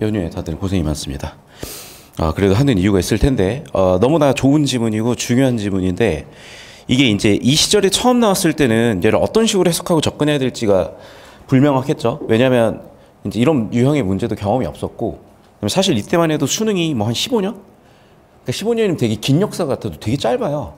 연휴에 다들 고생이 많습니다. 그래도 하는 이유가 있을 텐데 너무나 좋은 지문이고 중요한 지문인데 이게 이제 이 시절에 처음 나왔을 때는 얘를 어떤 식으로 해석하고 접근해야 될지가 불명확했죠. 왜냐하면 이제 이런 유형의 문제도 경험이 없었고 사실 이때만 해도 수능이 뭐 한 15년? 그러니까 15년이면 되게 긴 역사 같아도 되게 짧아요.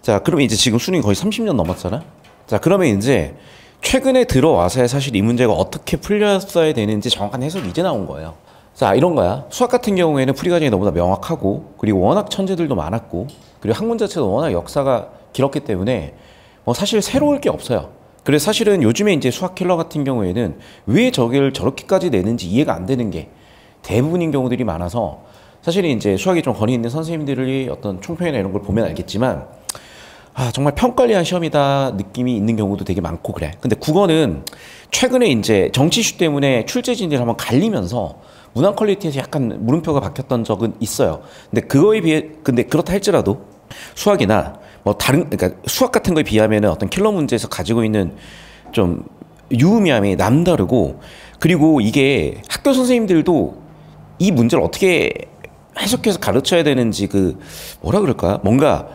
자, 그러면 이제 지금 수능이 거의 30년 넘었잖아. 자, 그러면 이제 최근에 들어와서야 사실 이 문제가 어떻게 풀렸어야 되는지 정확한 해석이 이제 나온 거예요. 자, 이런 거야. 수학 같은 경우에는 풀이 과정이 너무나 명확하고 그리고 워낙 천재들도 많았고 그리고 학문 자체도 워낙 역사가 길었기 때문에 뭐 사실 새로울 게 없어요. 그래서 사실은 요즘에 이제 수학 킬러 같은 경우에는 왜 저걸 저렇게까지 내는지 이해가 안 되는 게 대부분인 경우들이 많아서 사실은 이제 수학에 좀 권위 있는 선생님들이 어떤 총평이나 이런 걸 보면 알겠지만 정말 평가를 위한 시험이다 느낌이 있는 경우도 되게 많고 그래. 근데 국어는 최근에 이제 정치 이슈 때문에 출제진들이 한번 갈리면서 문항 퀄리티에서 약간 물음표가 박혔던 적은 있어요. 근데 그거에 비해, 근데 그렇다 할지라도 수학이나 뭐 다른, 그러니까 수학 같은 거에 비하면은 어떤 킬러 문제에서 가지고 있는 좀 유의미함이 남다르고 그리고 이게 학교 선생님들도 이 문제를 어떻게 해석해서 가르쳐야 되는지 뭐라 그럴까? 뭔가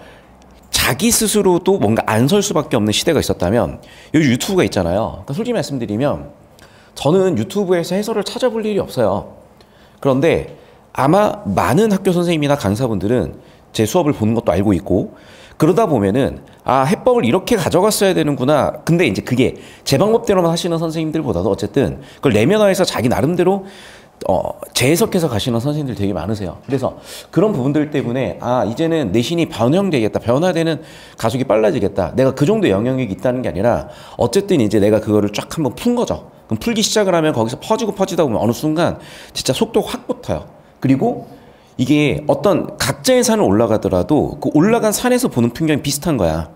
자기 스스로도 뭔가 안 설 수밖에 없는 시대가 있었다면 여기 유튜브가 있잖아요. 그러니까 솔직히 말씀드리면 저는 유튜브에서 해설을 찾아볼 일이 없어요. 그런데 아마 많은 학교 선생님이나 강사분들은 제 수업을 보는 것도 알고 있고 그러다 보면은 해법을 이렇게 가져갔어야 되는구나. 근데 이제 그게 제 방법대로만 하시는 선생님들보다도 어쨌든 그걸 내면화해서 자기 나름대로 재해석해서 가시는 선생님들 되게 많으세요. 그래서 그런 부분들 때문에 이제는 내신이 변형되겠다, 변화되는 가속이 빨라지겠다, 내가 그 정도 영향력이 있다는 게 아니라 어쨌든 이제 내가 그거를 쫙 한번 푼 거죠. 그럼 풀기 시작을 하면 거기서 퍼지고 퍼지다 보면 어느 순간 진짜 속도가 확 붙어요. 그리고 이게 어떤 각자의 산을 올라가더라도 그 올라간 산에서 보는 풍경이 비슷한 거야.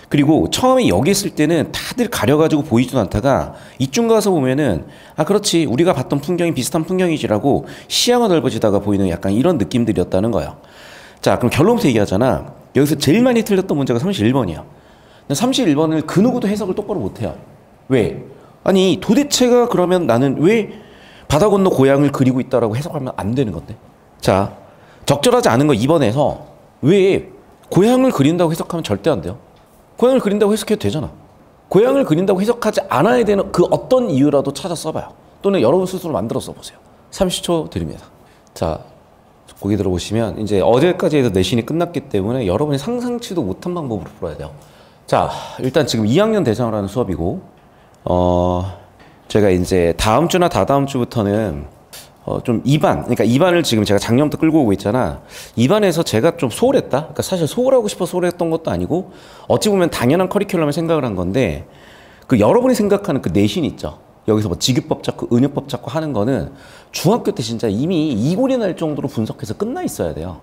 그리고 처음에 여기 있을 때는 다들 가려가지고 보이지도 않다가 이쯤 가서 보면은 그렇지 우리가 봤던 풍경이 비슷한 풍경이지라고 시야가 넓어지다가 보이는 약간 이런 느낌들이었다는 거예요. 자, 그럼 결론부터 얘기하잖아. 여기서 제일 많이 틀렸던 문제가 31번이야. 31번을 그 누구도 해석을 똑바로 못해요. 왜? 아니 도대체가 그러면 나는 왜 바다 건너 고향을 그리고 있다라고 해석하면 안 되는 건데. 자, 적절하지 않은 거 2번에서 왜 고향을 그린다고 해석하면 절대 안 돼요. 고향을 그린다고 해석해도 되잖아. 고향을 그린다고 해석하지 않아야 되는 그 어떤 이유라도 찾아 써봐요. 또는 여러분 스스로 만들어 써보세요. 30초 드립니다. 자, 거기 들어보시면 이제 어제까지 해서 내신이 끝났기 때문에 여러분이 상상치도 못한 방법으로 풀어야 돼요. 자, 일단 지금 2학년 대상으로 하는 수업이고 제가 이제 다음 주나 다다음 주부터는 좀 2반, 그러니까 2반을 지금 제가 작년부터 끌고 오고 있잖아. 2반에서 제가 좀 소홀했다? 그러니까 사실 소홀하고 싶어 소홀했던 것도 아니고 어찌 보면 당연한 커리큘럼을 생각을 한 건데 여러분이 생각하는 그 내신 있죠. 여기서 뭐 직유법 찾고 은유법 찾고 하는 거는 중학교 때 진짜 이미 이골이 날 정도로 분석해서 끝나 있어야 돼요.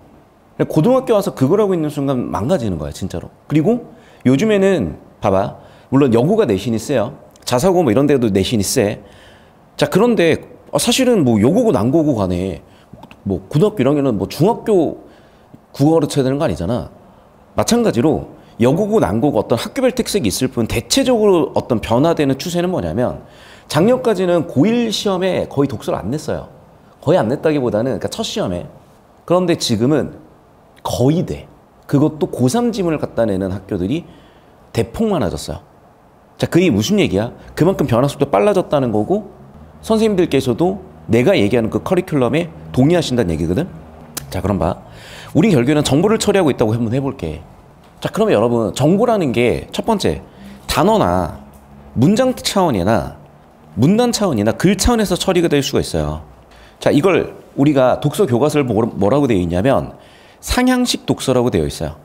고등학교 와서 그걸 하고 있는 순간 망가지는 거야, 진짜로. 그리고 요즘에는 봐봐. 물론 여고가 내신이 세요. 자사고 뭐 이런 데도 내신이 세. 자, 그런데 사실은 뭐 여고고 남고고 간에 뭐 고등학교 1학년은 뭐 중학교 국어 가르쳐야 되는 거 아니잖아. 마찬가지로 여고고 남고고 어떤 학교별 특색이 있을 뿐 대체적으로 어떤 변화되는 추세는 뭐냐면 작년까지는 고1 시험에 거의 독서를 안 냈어요. 거의 안 냈다기보다는 그러니까 첫 시험에. 그런데 지금은 거의 돼. 그것도 고3 지문을 갖다 내는 학교들이 대폭 많아졌어요. 자, 그게 무슨 얘기야? 그만큼 변화 속도가 빨라졌다는 거고 선생님들께서도 내가 얘기하는 그 커리큘럼에 동의하신다는 얘기거든? 자, 그럼 봐. 우리 결국에는 정보를 처리하고 있다고 한번 해볼게. 자, 그러면 여러분, 정보라는 게 첫 번째, 단어나 문장 차원이나 문단 차원이나 글 차원에서 처리가 될 수가 있어요. 자, 이걸 우리가 독서 교과서를 뭐라고 되어 있냐면 상향식 독서라고 되어 있어요.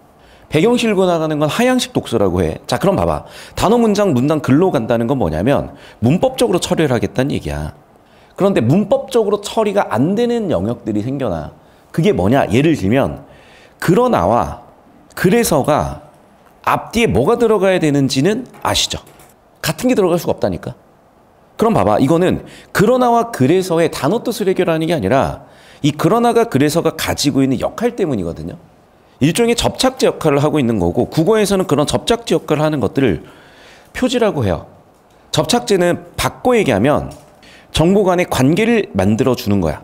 배경 실고 나가는 건 하향식 독서라고 해. 자, 그럼 봐봐. 단어, 문장, 문단, 글로 간다는 건 뭐냐면 문법적으로 처리를 하겠다는 얘기야. 그런데 문법적으로 처리가 안 되는 영역들이 생겨나. 그게 뭐냐? 예를 들면 그러나와 그래서가 앞뒤에 뭐가 들어가야 되는지는 아시죠? 같은 게 들어갈 수가 없다니까. 그럼 봐봐. 이거는 그러나와 그래서의 단어 뜻을 해결하는 게 아니라 이 그러나가 그래서가 가지고 있는 역할 때문이거든요. 일종의 접착제 역할을 하고 있는 거고 국어에서는 그런 접착제 역할을 하는 것들을 표지라고 해요. 접착제는 바꿔 얘기하면 정보 간의 관계를 만들어 주는 거야.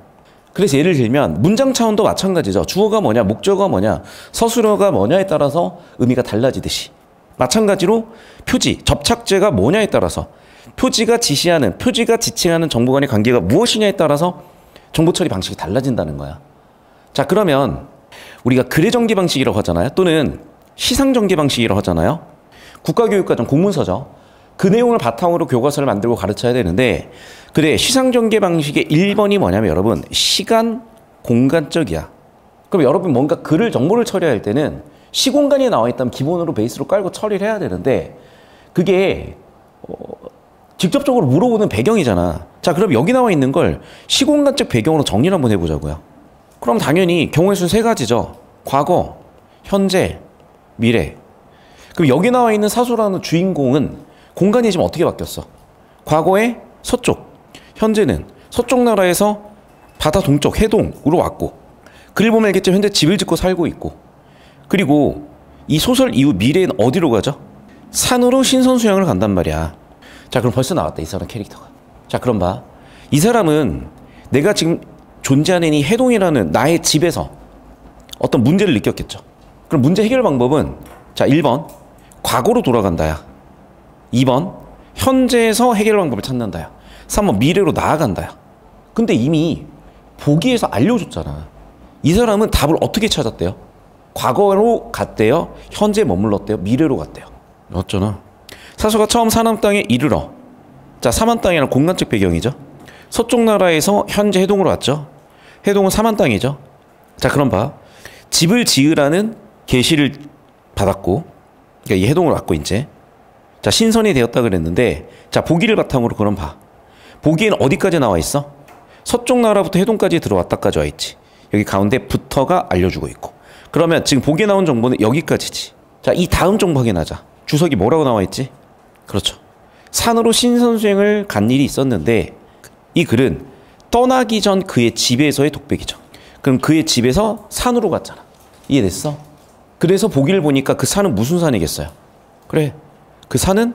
그래서 예를 들면 문장 차원도 마찬가지죠. 주어가 뭐냐, 목적어가 뭐냐, 서술어가 뭐냐에 따라서 의미가 달라지듯이 마찬가지로 표지, 접착제가 뭐냐에 따라서 표지가 지시하는, 표지가 지칭하는 정보 간의 관계가 무엇이냐에 따라서 정보 처리 방식이 달라진다는 거야. 자, 그러면 우리가 글의 전개 방식이라고 하잖아요. 또는 시상 전개 방식이라고 하잖아요. 국가교육과정 공문서죠. 그 내용을 바탕으로 교과서를 만들고 가르쳐야 되는데, 그래, 시상 전개 방식의 1번이 뭐냐면 여러분, 시간, 공간적이야. 그럼 여러분 뭔가 글을 정보를 처리할 때는 시공간이 나와 있다면 기본으로 베이스로 깔고 처리를 해야 되는데, 그게 직접적으로 물어보는 배경이잖아. 자, 그럼 여기 나와 있는 걸 시공간적 배경으로 정리를 한번 해보자고요. 그럼 당연히 경우의 수는 3가지죠. 과거, 현재, 미래. 그럼 여기 나와 있는 사소라는 주인공은 공간이 지금 어떻게 바뀌었어? 과거에 서쪽, 현재는 서쪽 나라에서 바다 동쪽 해동으로 왔고, 글 보면 알겠죠? 현재 집을 짓고 살고 있고, 그리고 이 소설 이후 미래는 어디로 가죠? 산으로 신선 수양을 간단 말이야. 자, 그럼 벌써 나왔다, 이 사람 캐릭터가. 자, 그럼 봐. 이 사람은 내가 지금 존재하는 이 해동이라는 나의 집에서 어떤 문제를 느꼈겠죠. 그럼 문제 해결 방법은, 자, 1번 과거로 돌아간다야. 2번 현재에서 해결 방법을 찾는다야. 3번 미래로 나아간다야. 근데 이미 보기에서 알려줬잖아. 이 사람은 답을 어떻게 찾았대요? 과거로 갔대요? 현재에 머물렀대요? 미래로 갔대요? 맞잖아. 사소가 처음 사남 땅에 이르러, 자, 사만 땅이란 공간적 배경이죠. 서쪽 나라에서 현재 해동으로 왔죠. 해동은 사만 땅이죠. 자, 그럼 봐. 집을 지으라는 계시를 받았고, 그러니까 이 해동으로 왔고, 이제 자, 신선이 되었다 그랬는데, 자, 보기를 바탕으로 그럼 봐. 보기에는 어디까지 나와 있어? 서쪽 나라부터 해동까지 들어왔다까지 와 있지. 여기 가운데 부터가 알려주고 있고. 그러면 지금 보기에 나온 정보는 여기까지지. 자, 이 다음 정보 확인하자. 주석이 뭐라고 나와 있지? 그렇죠. 산으로 신선수행을 간 일이 있었는데, 이 글은 떠나기 전 그의 집에서의 독백이죠. 그럼 그의 집에서 산으로 갔잖아. 이해됐어? 그래서 보기를 보니까 그 산은 무슨 산이겠어요? 그래, 그 산은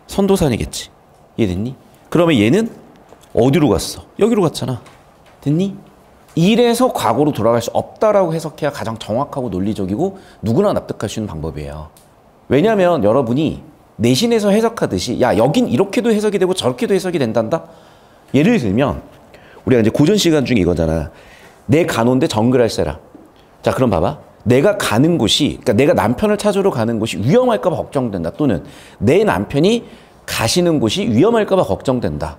선도산이겠지. 이해됐니? 그러면 얘는 어디로 갔어? 여기로 갔잖아. 됐니? 이래서 과거로 돌아갈 수 없다라고 해석해야 가장 정확하고 논리적이고 누구나 납득할 수 있는 방법이에요. 왜냐하면 여러분이 내신에서 해석하듯이, 야, 여긴 이렇게도 해석이 되고 저렇게도 해석이 된단다? 예를 들면 우리가 이제 고전 시간 중에 이거잖아. 내 가노인데 정글할세라. 자, 그럼 봐봐. 내가 가는 곳이, 그러니까 내가 남편을 찾으러 가는 곳이 위험할까 봐 걱정된다. 또는 내 남편이 가시는 곳이 위험할까 봐 걱정된다.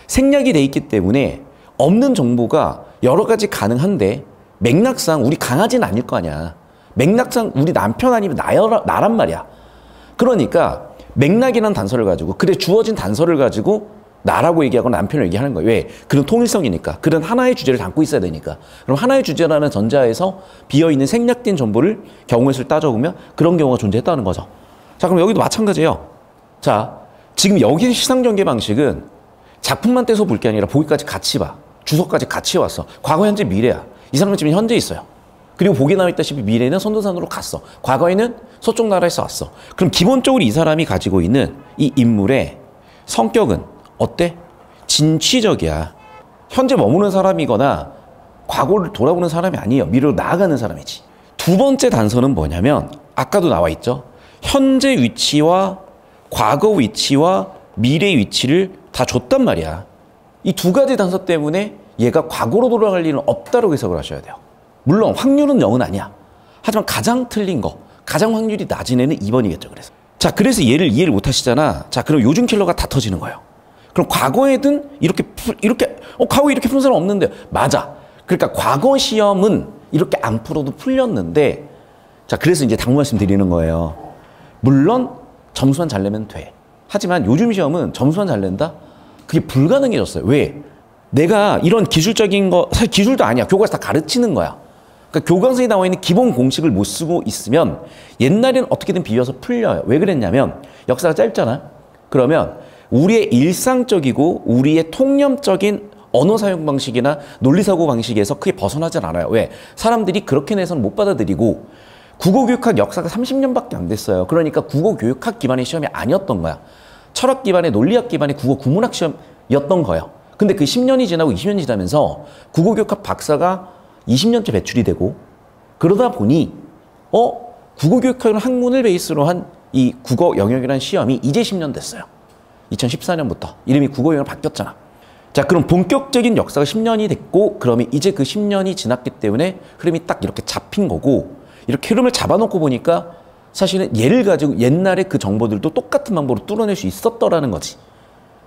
생략이 돼 있기 때문에 없는 정보가 여러 가지 가능한데, 맥락상 우리 강아지는 아닐 거 아니야. 맥락상 우리 남편 아니면 나란 말이야. 그러니까 맥락이라는 단서를 가지고, 그래, 주어진 단서를 가지고 나라고 얘기하거나 남편을 얘기하는 거예요. 왜? 그런 통일성이니까. 그런 하나의 주제를 담고 있어야 되니까. 그럼 하나의 주제라는 전자에서 비어있는 생략된 정보를 경우의 수를 따져보면 그런 경우가 존재했다는 거죠. 자, 그럼 여기도 마찬가지예요. 자, 지금 여기 시상전개 방식은 작품만 떼서 볼 게 아니라 보기까지 같이 봐. 주석까지 같이 왔어. 과거, 현재, 미래야. 이 사람은 지금 현재 있어요. 그리고 보기에 나와 있다시피 미래는 선도산으로 갔어. 과거에는 서쪽 나라에서 왔어. 그럼 기본적으로 이 사람이 가지고 있는 이 인물의 성격은 어때? 진취적이야. 현재 머무는 사람이거나 과거를 돌아보는 사람이 아니에요. 미래로 나아가는 사람이지. 두 번째 단서는 뭐냐면, 아까도 나와 있죠. 현재 위치와 과거 위치와 미래 위치를 다 줬단 말이야. 이 두 가지 단서 때문에 얘가 과거로 돌아갈 일은 없다고 해석을 하셔야 돼요. 물론 확률은 0은 아니야. 하지만 가장 틀린 거, 가장 확률이 낮은 애는 2번이겠죠. 그래서 자, 그래서 얘를 이해를 못 하시잖아. 자, 그럼 요즘 킬러가 다 터지는 거예요. 그럼 과거에든 이렇게 과거에 이렇게 푼 사람 없는데, 맞아. 그러니까 과거 시험은 이렇게 안 풀어도 풀렸는데, 자, 그래서 이제 당부 말씀 드리는 거예요. 물론 점수만 잘 내면 돼. 하지만 요즘 시험은 점수만 잘 낸다? 그게 불가능해졌어요. 왜? 내가 이런 기술적인 거, 사실 기술도 아니야. 교과서 다 가르치는 거야. 그러니까 교과서에 나와 있는 기본 공식을 못 쓰고 있으면 옛날에는 어떻게든 비벼서 풀려요. 왜 그랬냐면 역사가 짧잖아. 그러면 우리의 일상적이고 우리의 통념적인 언어 사용 방식이나 논리사고 방식에서 크게 벗어나질 않아요. 왜? 사람들이 그렇게 내서는 못 받아들이고, 국어교육학 역사가 30년밖에 안 됐어요. 그러니까 국어교육학 기반의 시험이 아니었던 거야. 철학 기반의, 논리학 기반의 국어 국문학 시험이었던 거예요. 근데 그 10년이 지나고 20년이 지나면서 국어교육학 박사가 20년째 배출이 되고 그러다 보니 국어교육학은 학문을 베이스로 한 이 국어 영역이라는 시험이 이제 10년 됐어요. 2014년부터 이름이 국어 영역 바뀌었잖아. 자, 그럼 본격적인 역사가 10년이 됐고 그러면 이제 그 10년이 지났기 때문에 흐름이 딱 이렇게 잡힌 거고 이렇게 흐름을 잡아놓고 보니까 사실은 얘를 가지고 옛날에 그 정보들도 똑같은 방법으로 뚫어낼 수 있었더라는 거지.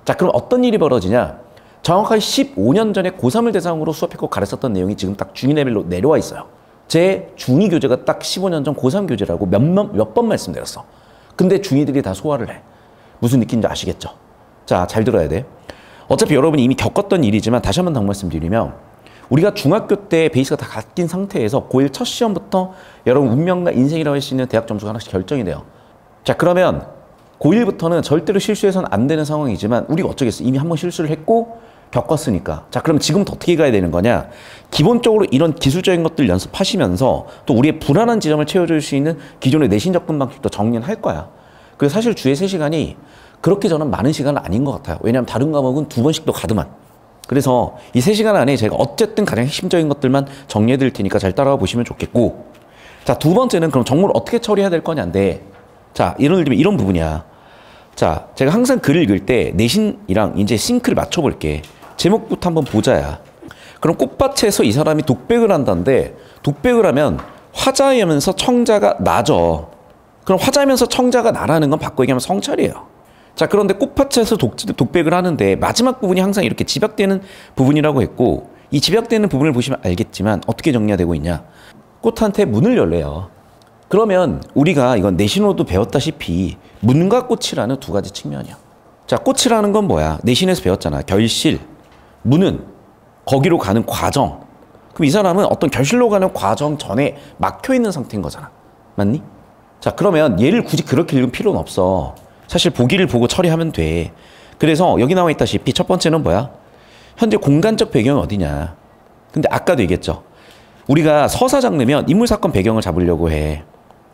자, 그럼 어떤 일이 벌어지냐? 정확하게 15년 전에 고3을 대상으로 수업했고 가르쳤던 내용이 지금 딱 중2 레벨로 내려와 있어요. 제 중2 교재가 딱 15년 전 고3 교재라고 몇 번 말씀드렸어. 근데 중2들이 다 소화를 해. 무슨 느낌인지 아시겠죠? 자, 잘 들어야 돼. 어차피 여러분이 이미 겪었던 일이지만 다시 한번 더 말씀드리면 우리가 중학교 때 베이스가 다 갖긴 상태에서 고1 첫 시험부터 여러분 운명과 인생이라고 할 수 있는 대학 점수가 하나씩 결정이 돼요. 자, 그러면 고1부터는 절대로 실수해서는 안 되는 상황이지만 우리가 어쩌겠어. 이미 한번 실수를 했고 겪었으니까. 자, 그럼 지금부터 어떻게 가야 되는 거냐? 기본적으로 이런 기술적인 것들 연습하시면서 또 우리의 불안한 지점을 채워줄 수 있는 기존의 내신 접근 방식도 정리는 할 거야. 그래서 사실 주에 3시간이 그렇게 저는 많은 시간은 아닌 것 같아요. 왜냐하면 다른 과목은 2번씩 더 가드만. 그래서 이 3시간 안에 제가 어쨌든 가장 핵심적인 것들만 정리해 드릴 테니까 잘 따라와 보시면 좋겠고. 자, 두 번째는 그럼 정보를 어떻게 처리해야 될 거냐인데, 자, 예를 들면 이런 부분이야. 자, 제가 항상 글을 읽을 때 내신이랑 이제 싱크를 맞춰볼게. 제목부터 한번 보자야. 그럼 꽃밭에서 이 사람이 독백을 한다는데, 독백을 하면 화자이면서 청자가 나죠. 그럼 화자이면서 청자가 나라는 건 바꿔 얘기하면 성찰이에요. 자, 그런데 꽃밭에서 독백을 하는데 마지막 부분이 항상 이렇게 집약되는 부분이라고 했고, 이 집약되는 부분을 보시면 알겠지만 어떻게 정리가 되고 있냐. 꽃한테 문을 열래요. 그러면 우리가 이건 내신으로도 배웠다시피 문과 꽃이라는 두 가지 측면이야. 자, 꽃이라는 건 뭐야? 내신에서 배웠잖아. 결실. 문은 거기로 가는 과정. 그럼 이 사람은 어떤 결실로 가는 과정 전에 막혀 있는 상태인 거잖아. 맞니? 자, 그러면 얘를 굳이 그렇게 읽을 필요는 없어. 사실 보기를 보고 처리하면 돼. 그래서 여기 나와 있다시피 첫 번째는 뭐야? 현재 공간적 배경이 어디냐. 근데 아까도 얘기했죠. 우리가 서사 잡으면 인물 사건 배경을 잡으려고 해.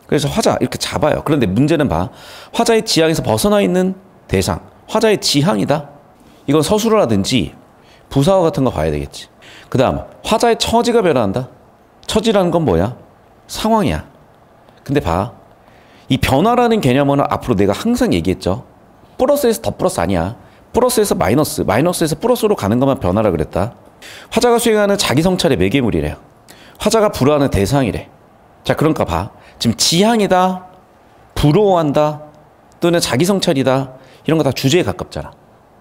그래서 화자 이렇게 잡아요. 그런데 문제는 봐. 화자의 지향에서 벗어나 있는 대상. 화자의 지향이다. 이건 서술어라든지 부사어 같은 거 봐야 되겠지. 그 다음 화자의 처지가 변화한다. 처지라는 건 뭐야? 상황이야. 근데 봐. 이 변화라는 개념은 앞으로 내가 항상 얘기했죠. 플러스에서 더 플러스 아니야. 플러스에서 마이너스, 마이너스에서 플러스로 가는 것만 변화라 그랬다. 화자가 수행하는 자기 성찰의 매개물이래요. 화자가 불허하는 대상이래. 자, 그러니까 봐. 지금 지향이다, 부러워한다, 또는 자기 성찰이다. 이런 거 다 주제에 가깝잖아.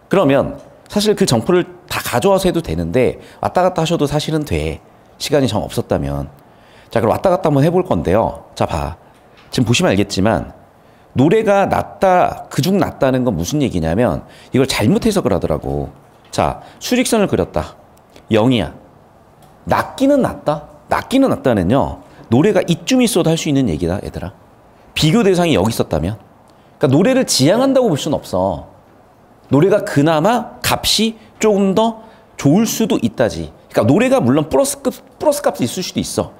그러면 사실 그 정보를 다 가져와서 해도 되는데 왔다 갔다 하셔도 사실은 돼. 시간이 정 없었다면. 자, 그럼 왔다 갔다 한번 해볼 건데요. 자, 봐. 지금 보시면 알겠지만 노래가 낮다, 그중 낮다는 건 무슨 얘기냐면 이걸 잘못 해석을 하더라고. 자, 수직선을 그렸다. 0이야. 낮기는 낮다? 낮기는 낮다는요. 노래가 이쯤 있어도 할 수 있는 얘기다, 얘들아. 비교 대상이 여기 있었다면. 그러니까 노래를 지향한다고 볼 수는 없어. 노래가 그나마 값이 조금 더 좋을 수도 있다지. 그러니까 노래가 물론 플러스 값이 있을 수도 있어.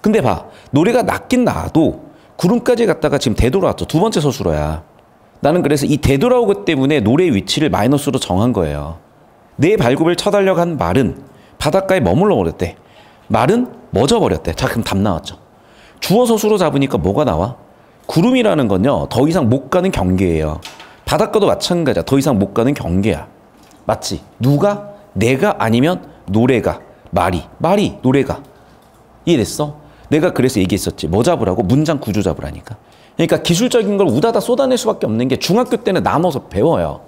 근데 봐. 노래가 낮긴 나도 구름까지 갔다가 지금 되돌아왔죠. 두 번째 서술어야. 나는 그래서 이 되돌아오기 때문에 노래의 위치를 마이너스로 정한 거예요. 내 발굽을 쳐달려고 한 말은 바닷가에 머물러 버렸대. 말은 멎어 버렸대. 자, 그럼 답 나왔죠. 주어 서술어 잡으니까 뭐가 나와? 구름이라는 건요. 더 이상 못 가는 경계예요. 바닷가도 마찬가지야. 더 이상 못 가는 경계야. 맞지? 누가? 내가 아니면 노래가. 말이 노래가. 이해됐어? 내가 그래서 얘기했었지. 뭐 잡으라고? 문장 구조 잡으라니까. 그러니까 기술적인 걸 우다다 쏟아낼 수밖에 없는 게 중학교 때는 나눠서 배워요.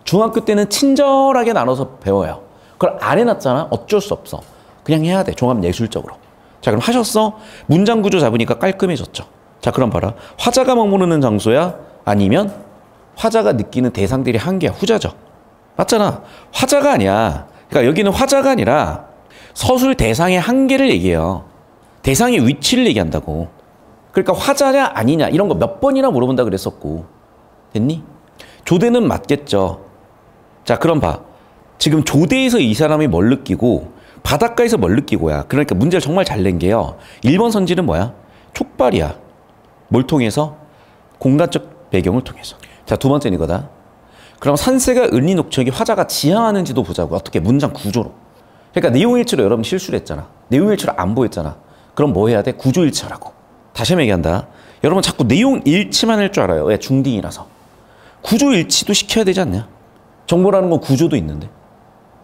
중학교 때는 친절하게 나눠서 배워요. 그걸 안 해놨잖아? 어쩔 수 없어. 그냥 해야 돼. 종합예술적으로. 자, 그럼 하셨어? 문장 구조 잡으니까 깔끔해졌죠. 자, 그럼 봐라. 화자가 머무르는 장소야? 아니면 화자가 느끼는 대상들이 한계야? 후자죠. 맞잖아. 화자가 아니야. 그러니까 여기는 화자가 아니라 서술 대상의 한계를 얘기해요. 대상의 위치를 얘기한다고. 그러니까 화자냐 아니냐 이런 거 몇 번이나 물어본다 그랬었고. 됐니? 조대는 맞겠죠. 자, 그럼 봐. 지금 조대에서 이 사람이 뭘 느끼고 바닷가에서 뭘 느끼고야. 그러니까 문제를 정말 잘 낸 게요. 1번 선지는 뭐야? 촉발이야. 뭘 통해서? 공간적 배경을 통해서. 자, 두 번째는 이거다. 그럼 산세가 을리 녹척이 화자가 지향하는지도 보자고. 어떻게? 문장 구조로. 그러니까 내용일치로 여러분 실수를 했잖아. 내용일치로 안 보였잖아. 그럼 뭐 해야 돼? 구조일치하라고. 다시 한번 얘기한다. 여러분 자꾸 내용일치만 할 줄 알아요. 왜? 중딩이라서. 구조일치도 시켜야 되지 않냐? 정보라는 건 구조도 있는데.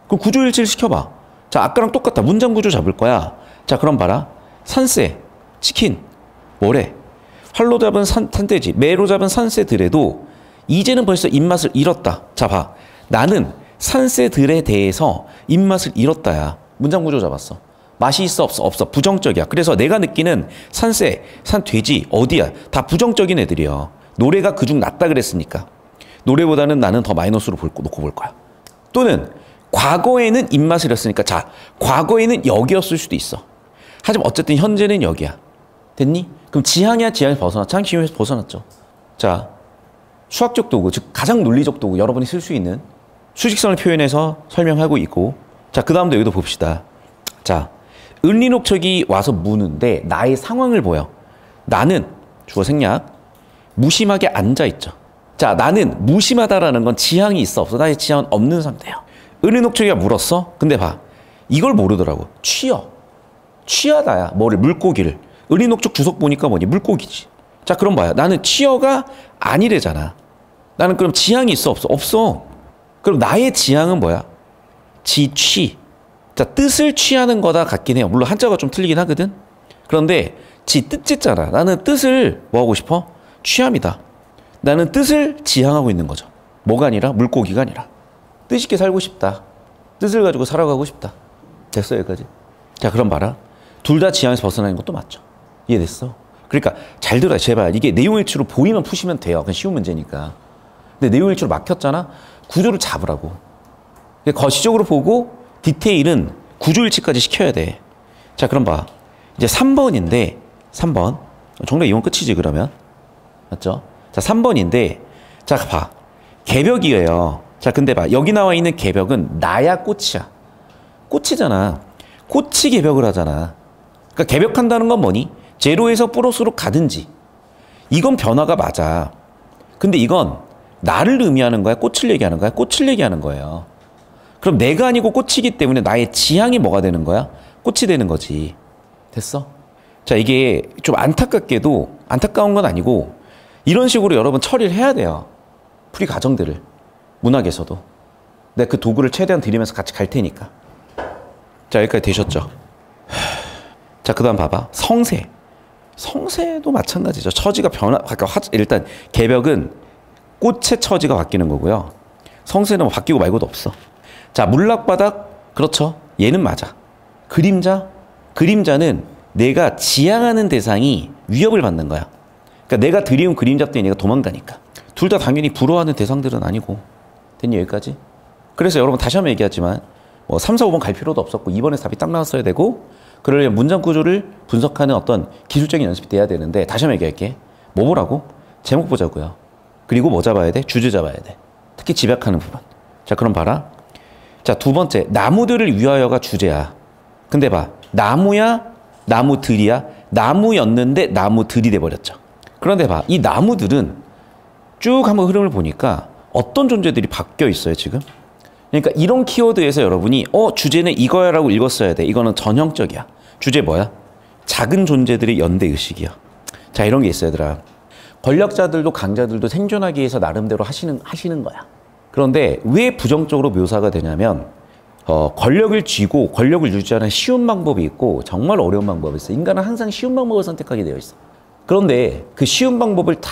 그 구조일치를 시켜봐. 자, 아까랑 똑같다. 문장 구조 잡을 거야. 자, 그럼 봐라. 산세, 치킨, 뭐래? 활로 잡은 산돼지, 매로 잡은 산새들에도 이제는 벌써 입맛을 잃었다. 자, 봐. 나는 산새들에 대해서 입맛을 잃었다야. 문장 구조 잡았어. 맛이 있어 없어? 없어. 부정적이야. 그래서 내가 느끼는 산새, 산돼지 어디야? 다 부정적인 애들이야. 노래가 그중 낫다 그랬으니까. 노래보다는 나는 더 마이너스로 놓고 볼 거야. 또는 과거에는 입맛을 잃었으니까 자, 과거에는 여기였을 수도 있어. 하지만 어쨌든 현재는 여기야. 됐니? 그럼 지향이야, 지향에서 벗어났죠? 지향 지형에서 벗어났죠. 자, 수학적 도구, 즉 가장 논리적 도구, 여러분이 쓸 수 있는 수직선을 표현해서 설명하고 있고, 자, 그 다음도 여기도 봅시다. 자, 을리녹척이 와서 무는데 나의 상황을 보여. 나는 주어 생략 무심하게 앉아있죠. 자, 나는 무심하다라는 건 지향이 있어 없어? 나의 지향은 없는 상태야. 을리녹척이가 물었어? 근데 봐, 이걸 모르더라고. 취하다야. 뭐를? 물고기를. 을리녹척 주석 보니까 뭐니? 물고기지. 자, 그럼 봐요. 나는 취어가 아니래잖아. 나는 그럼 지향이 있어 없어? 없어. 그럼 나의 지향은 뭐야? 지취. 자, 뜻을 취하는 거다 같긴 해요. 물론 한자가 좀 틀리긴 하거든. 그런데 지 뜻짓잖아. 나는 뜻을 뭐 하고 싶어? 취함이다. 나는 뜻을 지향하고 있는 거죠. 뭐가 아니라? 물고기가 아니라. 뜻있게 살고 싶다. 뜻을 가지고 살아가고 싶다. 됐어, 여기까지? 자, 그럼 봐라. 둘 다 지향에서 벗어나는 것도 맞죠. 이해됐어? 그러니까 잘 들어요. 제발. 이게 내용일치로 보이면 푸시면 돼요. 그냥 쉬운 문제니까. 근데 내용일치로 막혔잖아? 구조를 잡으라고. 거시적으로 보고 디테일은 구조일치까지 시켜야 돼. 자, 그럼 봐. 이제 3번인데 3번. 정답 이건 끝이지 그러면. 맞죠? 자, 3번인데 자, 봐. 개벽이에요. 자, 근데 봐. 여기 나와 있는 개벽은 나야 꽃이야. 꽃이잖아. 꽃이 개벽을 하잖아. 그러니까 개벽한다는 건 뭐니? 제로에서 플러스로 가든지. 이건 변화가 맞아. 근데 이건 나를 의미하는 거야? 꽃을 얘기하는 거야? 꽃을 얘기하는 거예요. 그럼 내가 아니고 꽃이기 때문에 나의 지향이 뭐가 되는 거야? 꽃이 되는 거지. 됐어? 자, 이게 좀 안타깝게도 안타까운 건 아니고 이런 식으로 여러분 처리를 해야 돼요. 풀이 과정들을. 문학에서도. 내가 그 도구를 최대한 드리면서 같이 갈 테니까. 자, 여기까지 되셨죠? 자, 그 다음 봐봐. 성세. 성세도 마찬가지죠. 처지가 그러니까 일단 개벽은 꽃의 처지가 바뀌는 거고요. 성세는 뭐 바뀌고 말고도 없어. 자, 문락바닥. 그렇죠. 얘는 맞아. 그림자는 내가 지향하는 대상이 위협을 받는 거야. 그러니까 내가 들이운 그림자 때문에 얘가 도망가니까. 둘 다 당연히 불허하는 대상들은 아니고. 됐니, 여기까지? 그래서 여러분 다시 한번 얘기하지만 뭐 3, 4, 5번 갈 필요도 없었고 2번에서 답이 딱 나왔어야 되고 그러려면 문장 구조를 분석하는 어떤 기술적인 연습이 돼야 되는데 다시 한번 얘기할게. 뭐 보라고? 제목 보자고요. 그리고 뭐 잡아야 돼? 주제 잡아야 돼. 특히 집약하는 부분. 자, 그럼 봐라. 자, 두 번째. 나무들을 위하여가 주제야. 근데 봐. 나무야? 나무들이야? 나무였는데 나무들이 돼버렸죠. 그런데 봐. 이 나무들은 쭉 한번 흐름을 보니까 어떤 존재들이 바뀌어 있어요, 지금? 그러니까 이런 키워드에서 여러분이 주제는 이거야 라고 읽었어야 돼. 이거는 전형적이야. 주제 뭐야? 작은 존재들의 연대의식이야. 자, 이런 게 있어요, 얘들아. 권력자들도 강자들도 생존하기 위해서 나름대로 하시는 거야. 그런데 왜 부정적으로 묘사가 되냐면 권력을 쥐고 권력을 유지하는 쉬운 방법이 있고 정말 어려운 방법이 있어. 인간은 항상 쉬운 방법을 선택하게 되어 있어. 그런데 그 쉬운 방법을 다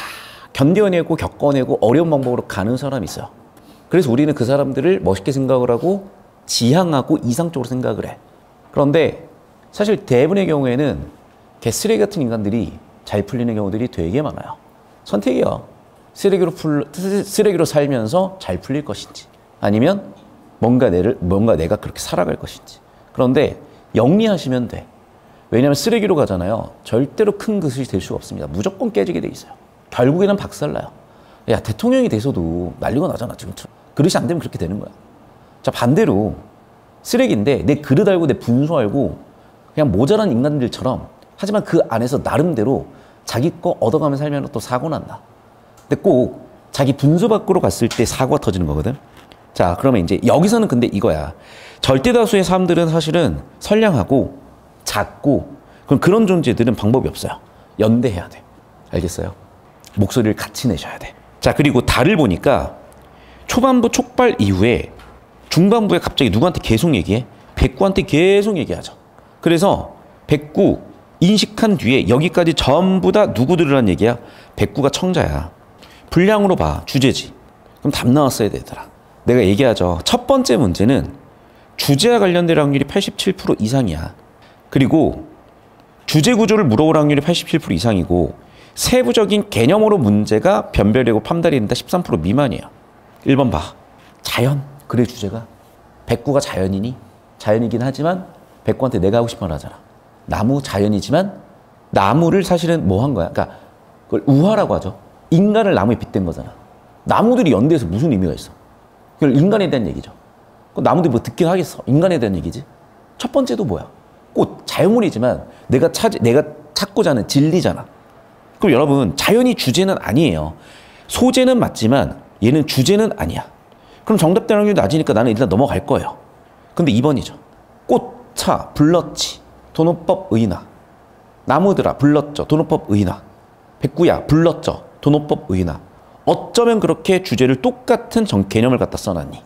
견뎌내고 겪어내고 어려운 방법으로 가는 사람이 있어요. 그래서 우리는 그 사람들을 멋있게 생각을 하고 지향하고 이상적으로 생각을 해. 그런데 사실 대부분의 경우에는 개쓰레기 같은 인간들이 잘 풀리는 경우들이 되게 많아요. 선택이야. 쓰레기로 살면서 잘 풀릴 것인지 아니면 뭔가 내가 그렇게 살아갈 것인지. 그런데 영리하시면 돼. 왜냐하면 쓰레기로 가잖아요. 절대로 큰 그릇이 될 수가 없습니다. 무조건 깨지게 돼 있어요. 결국에는 박살나요. 야, 대통령이 돼서도 난리가 나잖아. 지금 그릇이 안 되면 그렇게 되는 거야. 자, 반대로 쓰레기인데 내 그릇 알고 내 분수 알고 그냥 모자란 인간들처럼 하지만 그 안에서 나름대로 자기 거 얻어가면서 살면 또 사고 난다. 근데 꼭 자기 분수 밖으로 갔을 때 사고가 터지는 거거든. 자, 그러면 이제 여기서는 근데 이거야. 절대 다수의 사람들은 사실은 선량하고 작고 그런 존재들은 방법이 없어요. 연대해야 돼. 알겠어요? 목소리를 같이 내셔야 돼. 자, 그리고 달을 보니까 초반부 촉발 이후에 중반부에 갑자기 누구한테 계속 얘기해? 백구한테 계속 얘기하죠. 그래서 백구 인식한 뒤에 여기까지 전부 다 누구들이란 얘기야? 백구가 청자야. 분량으로 봐. 주제지. 그럼 답 나왔어야 되더라. 내가 얘기하죠. 첫 번째 문제는 주제와 관련될 확률이 87% 이상이야. 그리고 주제 구조를 물어볼 확률이 87% 이상이고 세부적인 개념으로 문제가 변별되고 판단이 된다 13% 미만이에요. 1번 봐. 자연. 그래 주제가. 백구가 자연이니? 자연이긴 하지만 백구한테 내가 하고 싶은 말 하잖아. 나무 자연이지만 나무를 사실은 뭐 한 거야? 그러니까 그걸 우화라고 하죠. 인간을 나무에 빗댄 거잖아. 나무들이 연대해서 무슨 의미가 있어? 그걸 인간에 대한 얘기죠. 나무들이 뭐 듣긴 하겠어. 인간에 대한 얘기지. 첫 번째도 뭐야? 꽃, 자연물이지만 내가 찾고자 하는 진리잖아. 그럼 여러분 자연이 주제는 아니에요. 소재는 맞지만 얘는 주제는 아니야. 그럼 정답될 확률이 낮으니까 나는 일단 넘어갈 거예요. 근데 2번이죠. 꽃, 차, 불렀지. 도노법 의인아. 나무들아 불렀죠. 도노법 의인아. 백구야 불렀죠. 도노법 의인아. 어쩌면 그렇게 주제를 똑같은 개념을 갖다 써놨니?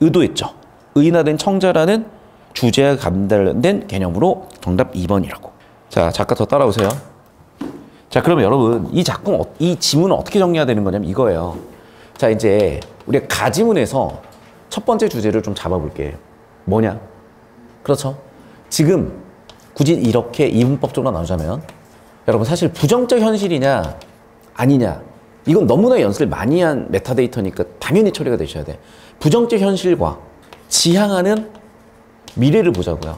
의도했죠. 의인화된 청자라는 주제와 관련된 개념으로 정답 2번이라고. 자, 잠깐 더 따라오세요. 자, 그러면 여러분 이 작품, 이 지문은 어떻게 정리해야 되는 거냐면 이거예요. 자, 이제 우리가 가지문에서 첫 번째 주제를 좀 잡아볼게. 뭐냐? 그렇죠. 지금 굳이 이렇게 이분법적으로 나누자면 여러분 사실 부정적 현실이냐 아니냐 이건 너무나 연습을 많이 한 메타데이터니까 당연히 처리가 되셔야 돼. 부정적 현실과 지향하는 미래를 보자고요.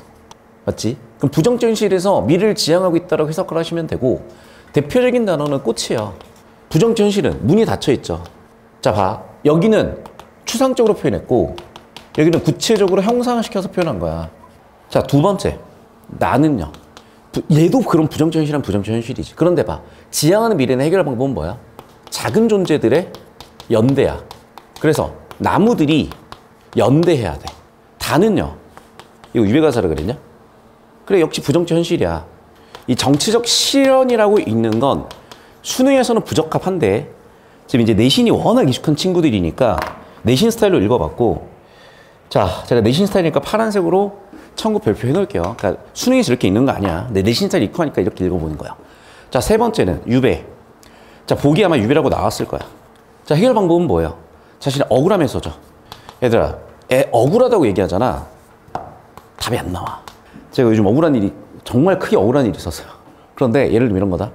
맞지? 그럼 부정적 현실에서 미래를 지향하고 있다고 해석을 하시면 되고 대표적인 단어는 꽃이에요. 부정적 현실은 문이 닫혀 있죠. 자, 봐. 여기는 추상적으로 표현했고 여기는 구체적으로 형상화시켜서 표현한 거야. 자, 두 번째. 나는요. 얘도 그런 부정적 현실은 부정적 현실이지. 그런데 봐. 지향하는 미래는 해결 방법은 뭐야? 작은 존재들의 연대야. 그래서 나무들이 연대해야 돼. 다는요. 이거 유배가사라 그랬냐? 그래, 역시 부정적 현실이야. 이 정치적 실현이라고 읽는 건 수능에서는 부적합한데 지금 이제 내신이 워낙 익숙한 친구들이니까 내신 스타일로 읽어봤고, 자, 제가 내신 스타일이니까 파란색으로 천국 별표 해놓을게요. 그러니까 수능에서 이렇게 읽는 거 아니야. 근데 내신 스타일 읽고 하니까 이렇게 읽어보는 거야. 자, 세 번째는 유배. 자, 보기 아마 유배라고 나왔을 거야. 자, 해결 방법은 뭐예요? 자신의 억울함에 써줘. 얘들아, 억울하다고 얘기하잖아. 답이 안 나와. 제가 요즘 억울한 일이, 정말 크게 억울한 일이 있었어요. 그런데 예를 들면 이런 거다.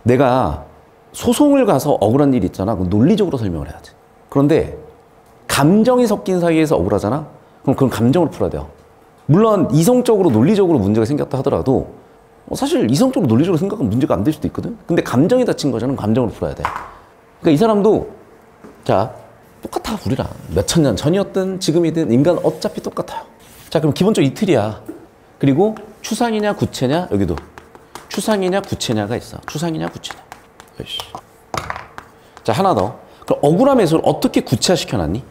내가 소송을 가서 억울한 일이 있잖아. 그럼 논리적으로 설명을 해야지. 그런데 감정이 섞인 사이에서 억울하잖아. 그럼 그건 감정으로 풀어야 돼요. 물론 이성적으로 논리적으로 문제가 생겼다 하더라도 사실 이성적으로 논리적으로 생각하면 문제가 안 될 수도 있거든. 근데 감정이 다친 거잖아. 감정으로 풀어야 돼. 그러니까 이 사람도 자, 똑같아. 우리랑 몇천 년 전이었든 지금이든 인간 어차피 똑같아요. 자, 그럼 기본적으로 이틀이야. 그리고 추상이냐 구체냐, 여기도 추상이냐 구체냐가 있어. 추상이냐 구체냐. 요시. 자, 하나 더. 그럼 억울함 해소를 어떻게 구체화시켜놨니?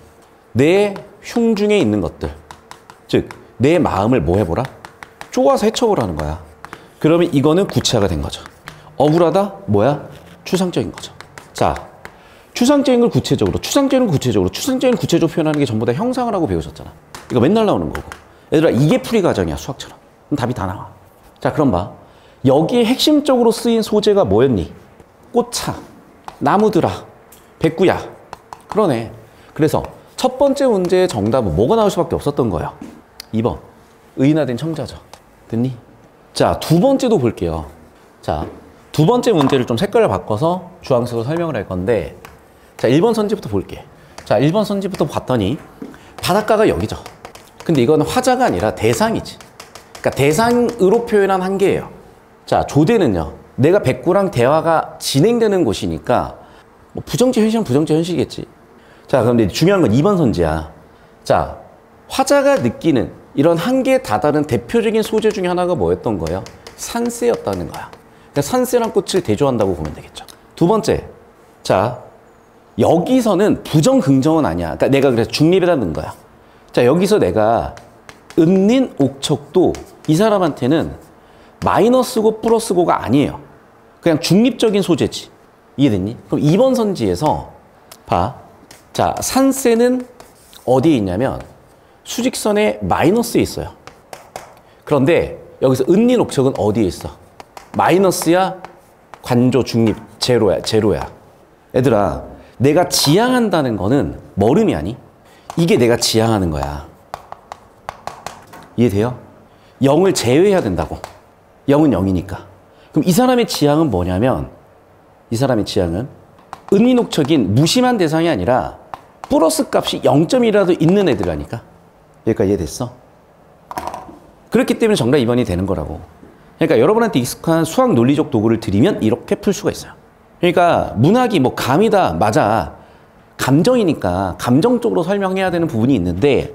내 흉중에 있는 것들, 즉 내 마음을 뭐 해보라? 쪼아서 헤쳐보라는 거야. 그러면 이거는 구체화가 된 거죠. 억울하다? 뭐야? 추상적인 거죠. 자, 추상적인 걸 구체적으로, 추상적인 걸 구체적으로, 추상적인 걸 구체적으로 표현하는 게 전부 다 형상을 하고 배우셨잖아. 이거 맨날 나오는 거고. 얘들아, 이게 풀이 과정이야, 수학처럼. 그럼 답이 다 나와. 자, 그럼 봐. 여기에 핵심적으로 쓰인 소재가 뭐였니? 꽃차, 나무들아, 백구야. 그러네. 그래서 첫 번째 문제의 정답은 뭐가 나올 수밖에 없었던 거예요. 2번. 의인화된 청자죠. 됐니? 자, 두 번째도 볼게요. 자, 두 번째 문제를 좀 색깔을 바꿔서 주황색으로 설명을 할 건데, 자, 1번 선지부터 볼게. 자, 1번 선지부터 봤더니 바닷가가 여기죠. 근데 이건 화자가 아니라 대상이지. 그러니까 대상으로 표현한 한계예요. 자, 조대는요. 내가 백구랑 대화가 진행되는 곳이니까 뭐 부정적 현실은 부정적 현실이겠지. 자, 그런데 중요한 건 2번 선지야. 자, 화자가 느끼는 이런 한계에 다다른 대표적인 소재 중에 하나가 뭐였던 거예요? 산세였다는 거야. 그러니까 산세랑 꽃을 대조한다고 보면 되겠죠. 두 번째, 자, 여기서는 부정 긍정은 아니야. 그러니까 내가 그래서 중립에다 넣은 거야. 자, 여기서 내가 은닌 옥척도 이 사람한테는 마이너스고 플러스고가 아니에요. 그냥 중립적인 소재지. 이해됐니? 그럼 2번 선지에서 봐. 자, 산세는 어디에 있냐면 수직선의 마이너스에 있어요. 그런데 여기서 은닌 옥척은 어디에 있어? 마이너스야, 관조, 중립, 제로야, 제로야. 얘들아, 내가 지향한다는 거는 머름이 아니? 이게 내가 지향하는 거야. 이해돼요? 0을 제외해야 된다고. 0은 0이니까. 그럼 이 사람의 지향은 뭐냐면, 이 사람의 지향은 은인옥척인 무심한 대상이 아니라 플러스 값이 0.1이라도 있는 애들이라니까. 여기까지 이해됐어? 그렇기 때문에 정답 2번이 되는 거라고. 그러니까 여러분한테 익숙한 수학 논리적 도구를 드리면 이렇게 풀 수가 있어요. 그러니까 문학이 뭐 감이다, 맞아. 감정이니까 감정적으로 설명해야 되는 부분이 있는데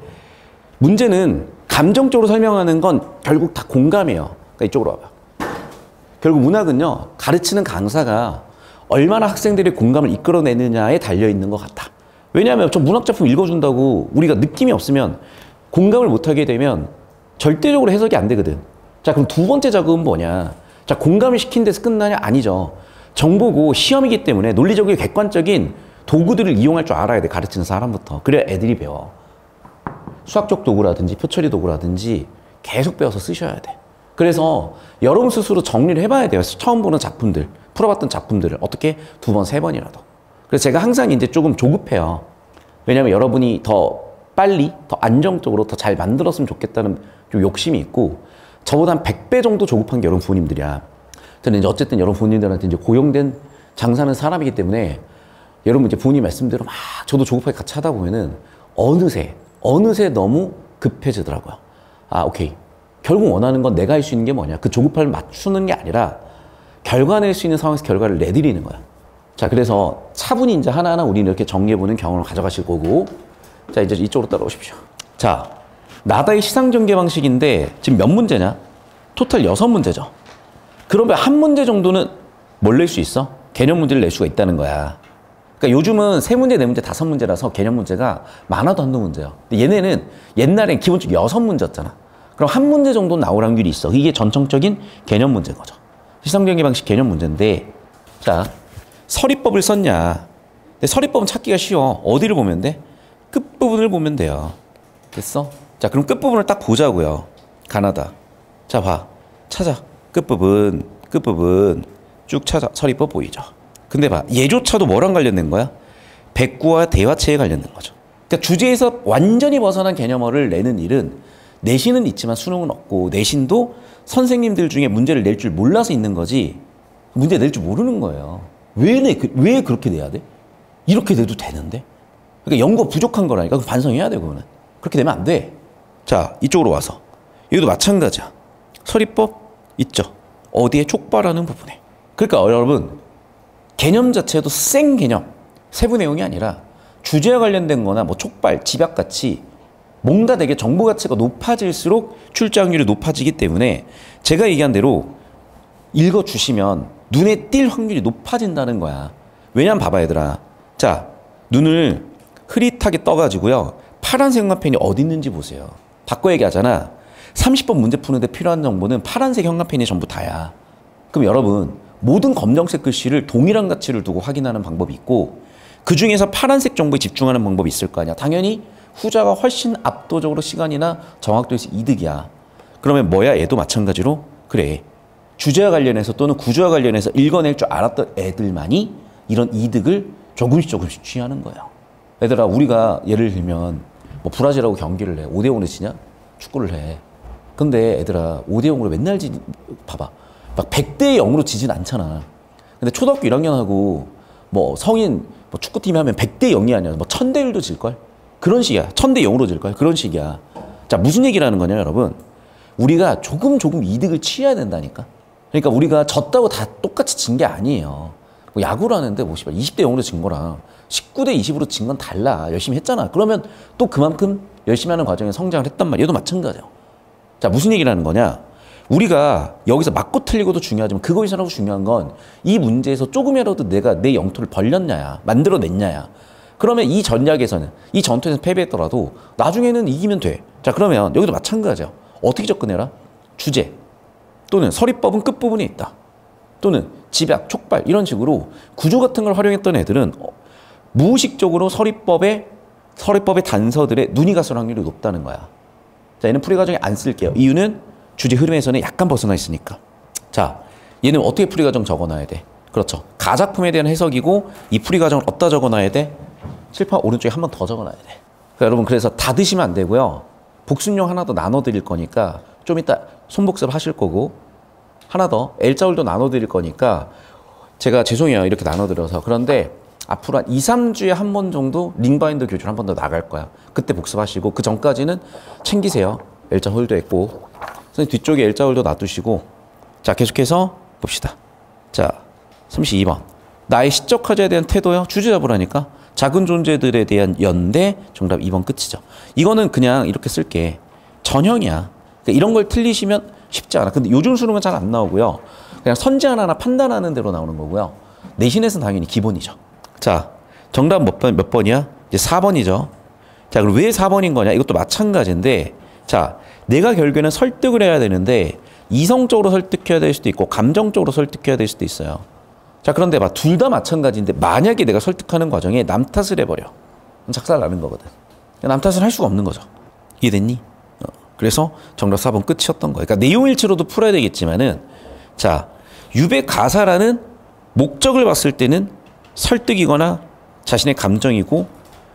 문제는 감정적으로 설명하는 건 결국 다 공감이에요. 그러니까 이쪽으로 와봐. 결국 문학은요, 가르치는 강사가 얼마나 학생들의 공감을 이끌어내느냐에 달려있는 것 같아. 왜냐하면 저 문학작품 읽어준다고 우리가 느낌이 없으면 공감을 못하게 되면 절대적으로 해석이 안 되거든. 자, 그럼 두 번째 작업은 뭐냐? 자, 공감을 시킨 데서 끝나냐? 아니죠. 정보고 시험이기 때문에 논리적이고 객관적인 도구들을 이용할 줄 알아야 돼. 가르치는 사람부터. 그래야 애들이 배워. 수학적 도구라든지 표처리 도구라든지 계속 배워서 쓰셔야 돼. 그래서 여러분 스스로 정리를 해봐야 돼요. 처음 보는 작품들, 풀어봤던 작품들을 어떻게 2번, 3번이라도. 그래서 제가 항상 이제 조금 조급해요. 왜냐하면 여러분이 더 빨리, 더 안정적으로 더 잘 만들었으면 좋겠다는 좀 욕심이 있고 저보다 한 100배 정도 조급한 게 여러분 부모님들이야. 저는 이제 어쨌든 여러분 부모님들한테 이제 고용된 장사하는 사람이기 때문에 여러분 이제 부모님 말씀대로 막 저도 조급하게 같이 하다 보면은 어느새 너무 급해지더라고요. 아, 오케이. 결국 원하는 건 내가 할 수 있는 게 뭐냐. 그 조급함을 맞추는 게 아니라 결과 낼 수 있는 상황에서 결과를 내드리는 거야. 자, 그래서 차분히 이제 하나하나 우리는 이렇게 정리해보는 경험을 가져가실 거고. 자, 이제 이쪽으로 따라오십시오. 자, 나다의 시상전개 방식인데 지금 몇 문제냐? 토탈 6문제죠. 그러면 한 문제 정도는 뭘 낼 수 있어? 개념 문제를 낼 수가 있다는 거야. 그러니까 요즘은 3문제, 4문제, 5문제라서 개념 문제가 많아도 한두 문제야. 근데 얘네는 옛날엔 기본적으로 6문제였잖아. 그럼 한 문제 정도 나올 확률이 있어. 이게 전통적인 개념 문제인 거죠. 시상전개 방식 개념 문제인데, 자, 서리법을 썼냐? 근데 서리법은 찾기가 쉬워. 어디를 보면 돼? 끝부분을 보면 돼요. 됐어? 자, 그럼 끝부분을 딱 보자고요. 가나다. 자, 봐. 찾아. 끝부분 쭉 찾아. 서리법 보이죠? 근데 봐. 얘조차도 뭐랑 관련된 거야? 백구와 대화체에 관련된 거죠. 그러니까 주제에서 완전히 벗어난 개념어를 내는 일은 내신은 있지만 수능은 없고 내신도 선생님들 중에 문제를 낼 줄 몰라서 있는 거지 문제 낼 줄 모르는 거예요. 왜 그렇게 내야 돼? 이렇게 돼도 되는데? 그러니까 연구가 부족한 거라니까. 그 반성해야 돼, 그거는. 그렇게 되면 안 돼. 자, 이쪽으로 와서. 이것도 마찬가지야. 서리법 있죠. 어디에 촉발하는 부분에. 그러니까 여러분, 개념 자체도 생 개념, 세부 내용이 아니라 주제와 관련된 거나 뭐 촉발, 집약같이 뭔가 되게 정보 가치가 높아질수록 출제 확률이 높아지기 때문에 제가 얘기한 대로 읽어주시면 눈에 띌 확률이 높아진다는 거야. 왜냐면 봐봐, 얘들아. 자, 눈을 흐릿하게 떠가지고요. 파란색 형광펜이 어디 있는지 보세요. 바꿔 얘기하잖아. 30번 문제 푸는데 필요한 정보는 파란색 형광펜이 전부 다야. 그럼 여러분, 모든 검정색 글씨를 동일한 가치를 두고 확인하는 방법이 있고 그 중에서 파란색 정보에 집중하는 방법이 있을 거 아니야. 당연히 후자가 훨씬 압도적으로 시간이나 정확도에서 이득이야. 그러면 뭐야? 얘도 마찬가지로 그래. 주제와 관련해서 또는 구조와 관련해서 읽어낼 줄 알았던 애들만이 이런 이득을 조금씩 취하는 거예요. 얘들아, 우리가 예를 들면 뭐 브라질하고 경기를 해. 5대0으로 지냐? 축구를 해. 근데 애들아, 5대0으로 맨날 봐봐. 막 100대 0으로 지진 않잖아. 근데 초등학교 1학년하고 뭐 성인 뭐 축구팀이 하면 100대 0이 아니야. 뭐 1000대 1도 질걸? 그런 식이야. 1000대 0으로 질걸? 그런 식이야. 자, 무슨 얘기라는 거냐, 여러분? 우리가 조금 이득을 취해야 된다니까? 그러니까 우리가 졌다고 다 똑같이 진 게 아니에요. 뭐 야구를 하는데 뭐 20대 0으로 진 거랑 19대 20으로 진 건 달라. 열심히 했잖아. 그러면 또 그만큼 열심히 하는 과정에 성장을 했단 말이야. 얘도 마찬가지야. 자, 무슨 얘기라는 거냐? 우리가 여기서 맞고 틀리고도 중요하지만 그거 이상으로 중요한 건 이 문제에서 조금이라도 내가 내 영토를 벌렸냐야, 만들어냈냐야. 그러면 이 전략에서는, 이 전투에서 패배했더라도 나중에는 이기면 돼. 자, 그러면 여기도 마찬가지야. 어떻게 접근해라? 주제 또는 서리법은 끝부분에 있다. 또는 집약, 촉발 이런 식으로 구조 같은 걸 활용했던 애들은 무의식적으로 서리법의 단서들에 눈이 갔을 확률이 높다는 거야. 자, 얘는 풀이 과정에 안 쓸게요. 이유는 주제 흐름에서는 약간 벗어나 있으니까. 자, 얘는 어떻게 풀이 과정 적어놔야 돼? 그렇죠. 가작품에 대한 해석이고 이 풀이 과정을 어디다 적어놔야 돼? 칠판 오른쪽에 한 번 더 적어놔야 돼. 그러니까 여러분 그래서 다 드시면 안 되고요. 복습용 하나 더 나눠드릴 거니까 좀 이따 손복습 하실 거고 하나 더 L자울도 나눠드릴 거니까 제가 죄송해요. 이렇게 나눠드려서. 그런데 앞으로 한 2, 3주에 한 번 정도 링바인더 교주를 한 번 더 나갈 거야. 그때 복습하시고 그 전까지는 챙기세요. L자 홀도 했고 선생님 뒤쪽에 L자 홀도 놔두시고 자 계속해서 봅시다. 자 32번 나의 시적 화제에 대한 태도요. 주제 잡으라니까. 작은 존재들에 대한 연대 정답 2번 끝이죠. 이거는 그냥 이렇게 쓸게. 전형이야. 그러니까 이런 걸 틀리시면 쉽지 않아. 근데 요즘 수능은 잘 안 나오고요. 그냥 선제한 하나 판단하는 대로 나오는 거고요. 내신에서는 당연히 기본이죠. 자, 정답 몇 번이야? 이제 4번이죠. 자, 그럼 왜 4번인 거냐? 이것도 마찬가지인데, 자, 내가 결국에는 설득을 해야 되는데, 이성적으로 설득해야 될 수도 있고, 감정적으로 설득해야 될 수도 있어요. 자, 그런데 봐, 둘 다 마찬가지인데, 만약에 내가 설득하는 과정에 남 탓을 해버려. 작살 나는 거거든. 남 탓을 할 수가 없는 거죠. 이해됐니? 그래서 정답 4번 끝이었던 거예요. 그러니까 내용일치로도 풀어야 되겠지만은, 자, 유배 가사라는 목적을 봤을 때는 설득이거나 자신의 감정이고,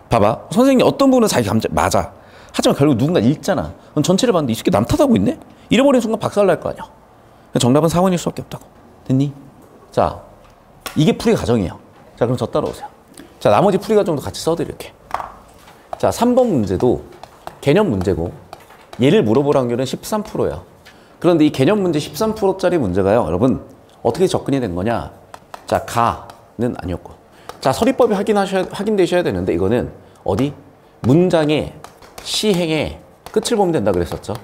봐봐. 선생님이 어떤 부분은 자기 감정, 맞아. 하지만 결국 누군가 읽잖아. 그럼 전체를 봤는데 이 새끼 남 탓하고 있네? 잃어버리는 순간 박살 날 거 아니야. 정답은 4번일 수밖에 없다고. 됐니? 자, 이게 풀이 과정이에요. 자, 그럼 저 따라오세요. 자, 나머지 풀이 과정도 같이 써드릴게. 자, 3번 문제도 개념 문제고, 얘를 물어볼 확률은 13%예요. 그런데 이 개념 문제 13%짜리 문제가요. 여러분, 어떻게 접근이 된 거냐? 자, 가는 아니었고. 자, 서리법이 확인되셔야 되는데, 이거는 어디? 문장의 시행의 끝을 보면 된다 그랬었죠.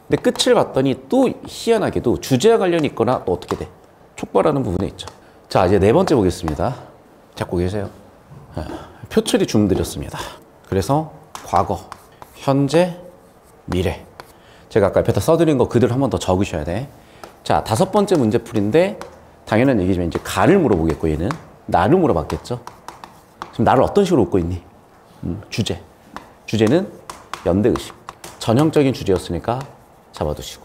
근데 끝을 봤더니 또 희한하게도 주제와 관련이 있거나 또 어떻게 돼? 촉발하는 부분에 있죠. 자, 이제 네 번째 보겠습니다. 잡고 계세요. 표출이 중드렸습니다. 그래서 과거, 현재, 미래. 제가 아까 옆에다 써드린 거 그대로 한 번 더 적으셔야 돼. 자, 5번째 문제풀인데 당연한 얘기지만 이제 가를 물어보겠고 얘는 나를 물어봤겠죠. 지금 나를 어떤 식으로 웃고 있니? 주제. 주제는 연대의식. 전형적인 주제였으니까 잡아두시고.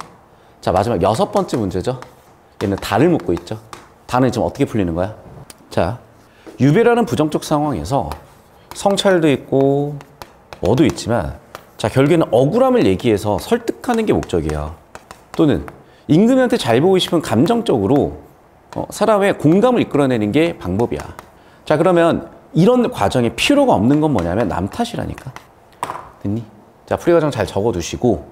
자, 마지막 6번째 문제죠. 얘는 다를 묻고 있죠. 다는 지금 어떻게 풀리는 거야? 자, 유배라는 부정적 상황에서 성찰도 있고 뭐도 있지만 자, 결국에는 억울함을 얘기해서 설득하는 게 목적이야. 또는 임금한테 잘 보고 싶은 감정적으로 사람의 공감을 이끌어내는 게 방법이야. 자, 그러면 이런 과정에 필요가 없는 건 뭐냐면 남 탓이라니까. 됐니? 자, 풀이 과정 잘 적어두시고